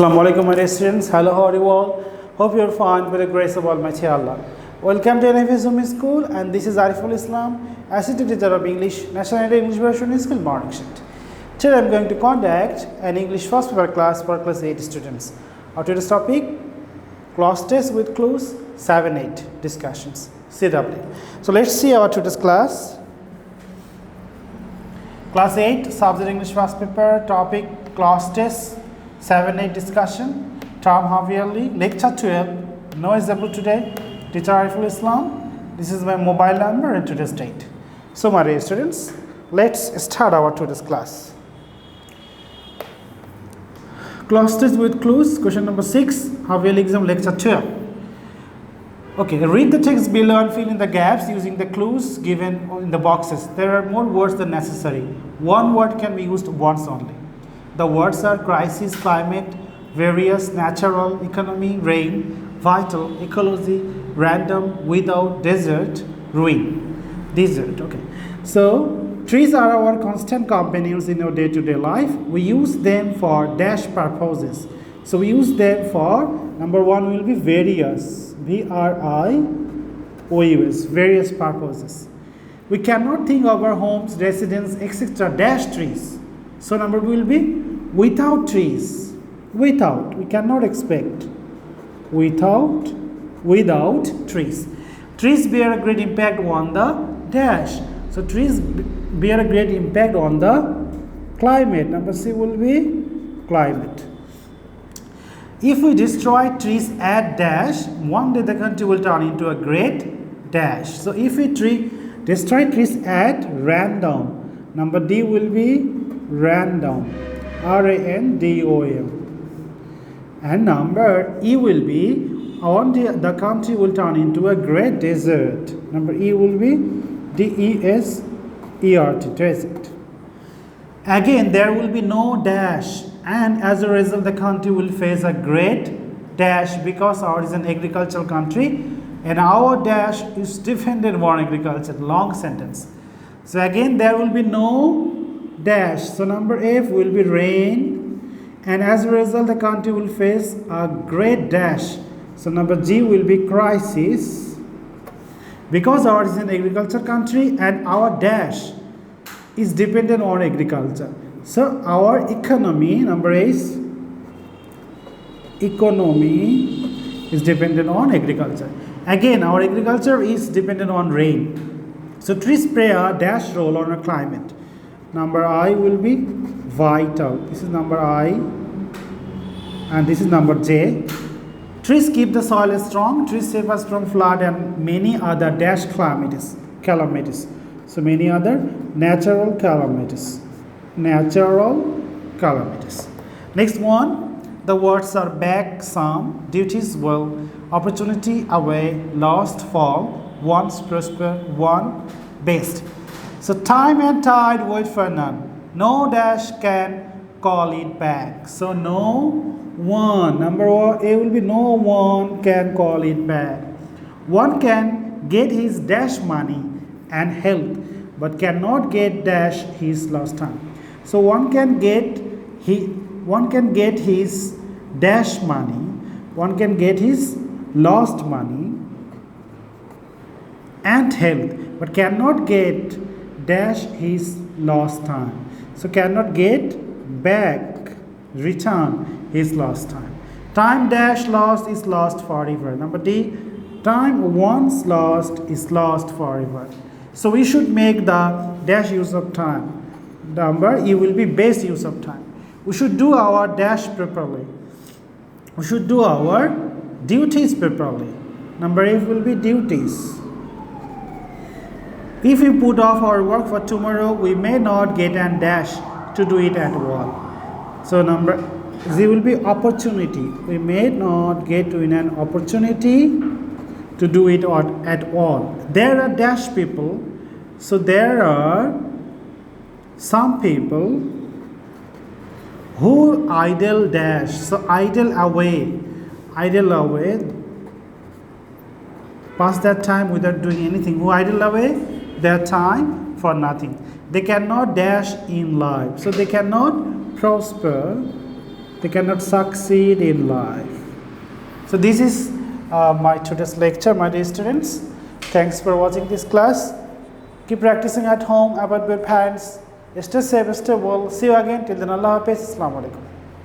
Assalamu alaikum my dear students. Hello, how are you all? Hope you are fine by the grace of Almighty Allah. Welcome to NFSM School, and this is Ariful Islam, Assistant Teacher of English, National English Version School Morning Shift. Today I am going to conduct an English first paper class for class 8 students. Our today's topic, class test with clues 7-8 discussions, CW. So let's see our today's class. Class 8 subject English first paper, topic class test 7-8 discussion, term half yearly, lecture 12. No example today. Teacher Ariful Islam. This is my mobile number and today's date. So my dear students, let's start our today's class. Class test with clues, question number 6, half yearly exam, lecture 12. Okay, read the text below and fill in the gaps using the clues given in the boxes. There are more words than necessary. One word can be used once only. The words are crisis, climate, various, natural, economy, rain, vital, ecology, random, without, desert, ruin. Desert, okay. So, trees are our constant companions in our day-to-day life. We use them for dash purposes. So, we use them for, number one will be various, V-R-I-O-U-S, various purposes. We cannot think of our homes, residence, etc. dash trees. So, number will be without trees. Without, we cannot expect. Without trees. Trees bear a great impact on the dash. So, trees bear a great impact on the climate. Number C will be climate. If we destroy trees at dash, one day the country will turn into a great dash. So, if we destroy trees at random, number D will be random, R-A-N-D-O-M. And number E will be, one day the country will turn into a great desert. Number E will be D-E-S-E-R-T, desert. Again, there will be no dash, and as a result, the country will face a great dash because ours is an agricultural country, and our dash is dependent on agriculture. Long sentence. So again, there will be no dash. So number F will be rain, and as a result, the country will face a great dash. So number G will be crisis, because ours is an agriculture country and our dash is dependent on agriculture. So our economy, number A is economy is dependent on agriculture. Again, our agriculture is dependent on rain. So trees play a dash role on our climate. Number I will be vital. This is number I, and this is number J. Trees keep the soil strong. Trees save us from flood and many other dash calamities. So many other natural calamities. Next one, the words are back, some, duties, will, opportunity, away, lost, fall, once, prosper, one, best. So time and tide wait for none. No dash can call it back. So no one. Number A will be no one can call it back. One can get his dash money and health, but cannot get dash his lost time. So one can get his dash money, one can get his lost money and health, but cannot get dash his lost time. So cannot get back, return his lost time. Time dash lost is lost forever. Number D, time once lost is lost forever. So we should make the dash use of time. Number E will be best use of time. We should do our dash properly. We should do our duties properly. Number F will be duties. If we put off our work for tomorrow, we may not get an dash to do it at all. So number Z will be opportunity. We may not get to an opportunity to do it at all. There are dash people. So there are some people who idle dash. So idle away. Pass that time without doing anything. Who idle away their time for nothing. They cannot dash in life. So they cannot prosper they cannot succeed in life. So this is my today's lecture, my dear students. Thanks for watching this class. Keep practicing at home, avoid bad parents. Stay safe, stay well. See you again. Till then, Allah Hafiz. Assalamu alaikum.